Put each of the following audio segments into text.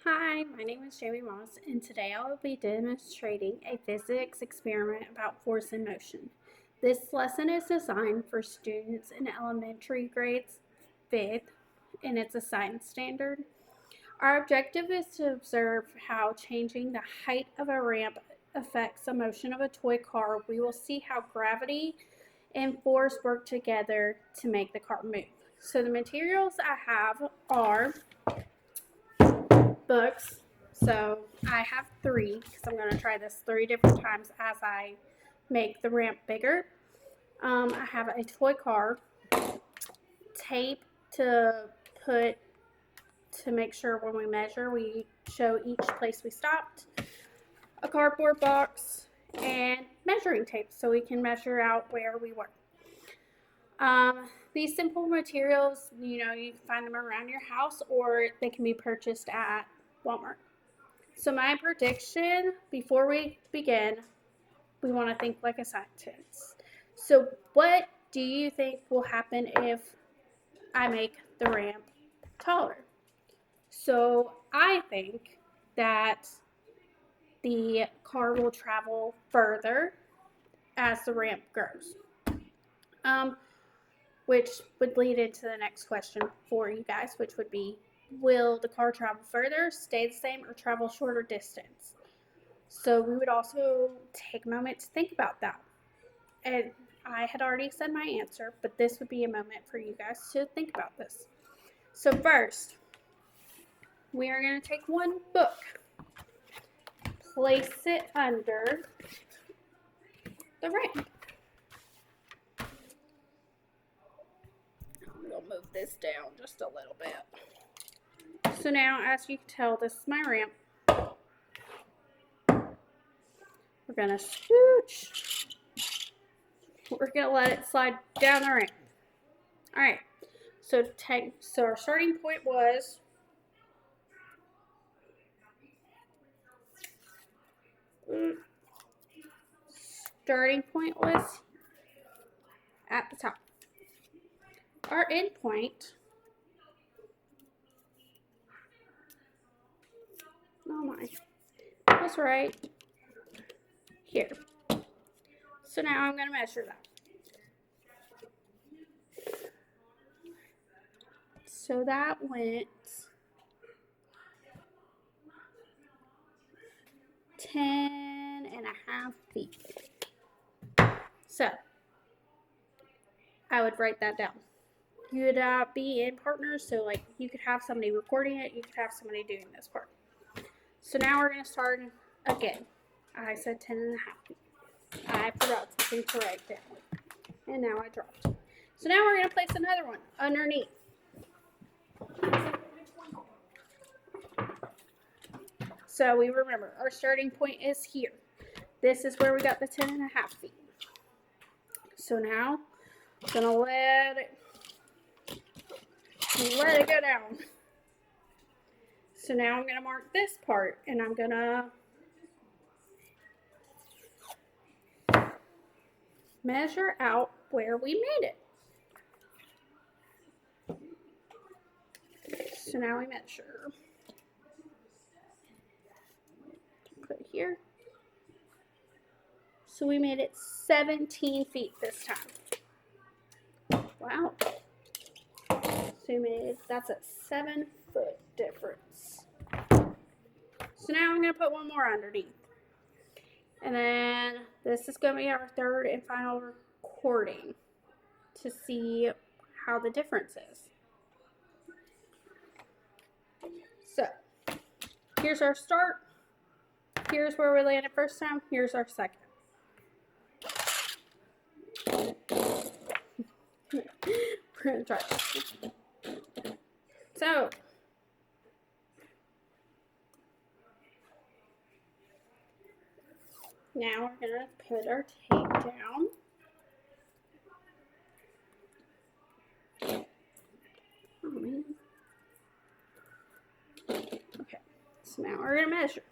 Hi, my name is Jamie Moss, and today I will be demonstrating a physics experiment about force and motion. This lesson is designed for students in elementary grades 5th, and it's a science standard. Our objective is to observe how changing the height of a ramp affects the motion of a toy car. We will see how gravity and force work together to make the car move. So the materials I have are books. So I have three because I'm going to try this 3 different times as I make the ramp bigger. I have a toy car, tape to put to make sure when we measure we show each place we stopped, a cardboard box, and measuring tape so we can measure out where we were. These simple materials, you can find them around your house or they can be purchased at Walmart. So my prediction before we begin, we want to think like a scientist. So what do you think will happen if I make the ramp taller? So I think that the car will travel further as the ramp grows. Which would lead into the next question for you guys, which would be, will the car travel further, stay the same, or travel shorter distance? So we would also take a moment to think about that. And I had already said my answer, but this would be a moment for you guys to think about this. So first, we are going to take one book, place it under the ramp. I'm going to move this down just a little bit. So now, as you can tell, this is my ramp. We're going to scooch. We're going to let it slide down the ramp. All right. So our starting point was at the top. Our end point, was right here. So now I'm going to measure that. So that went 10.5 feet. So I would write that down. You would be in partners, so like you could have somebody recording it, you could have somebody doing this part. So now we're going to start again. I said 10.5 feet. I forgot something to write down. And now I dropped. So now we're going to place another one underneath. So we remember our starting point is here. This is where we got the 10.5 feet. So now I'm going to let it go down. So now I'm going to mark this part and I'm going to measure out where we made it. So now we measure. Put it here. So we made it 17 feet this time. Wow. So that's a 7-foot difference. So now I'm going to put one more underneath. And then this is going to be our third and final recording to see how the difference is. So here's our start. Here's where we landed first time. Here's our second. We're going to try this. So now we're going to put our tape down. Okay, so now we're going to measure.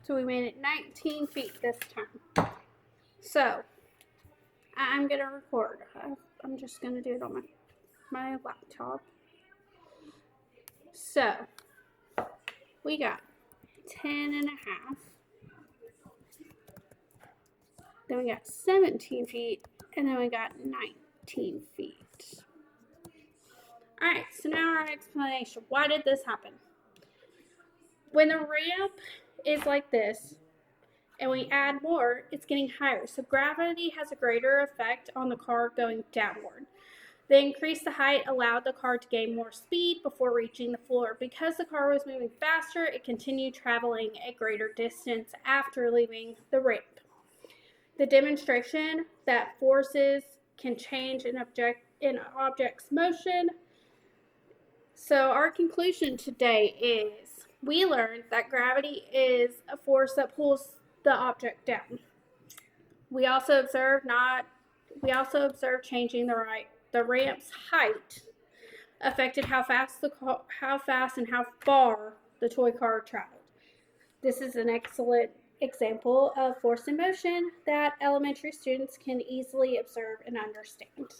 So we made it 19 feet this time. So I'm going to record. I'm just going to do it on my my laptop. So, we got 10.5. Then we got 17 feet. And then we got 19 feet. Alright, so now our explanation. Why did this happen? When the ramp is like this, and we add more, it's getting higher. So gravity has a greater effect on the car going downward. The increase the height allowed the car to gain more speed before reaching the floor. Because the car was moving faster, it continued traveling a greater distance after leaving the ramp. The demonstration that forces can change an object's motion. So our conclusion today is we learned that gravity is a force that pulls the object down. We also observed changing the ramp's height affected how fast and how far the toy car traveled. This is an excellent example of force and motion that elementary students can easily observe and understand.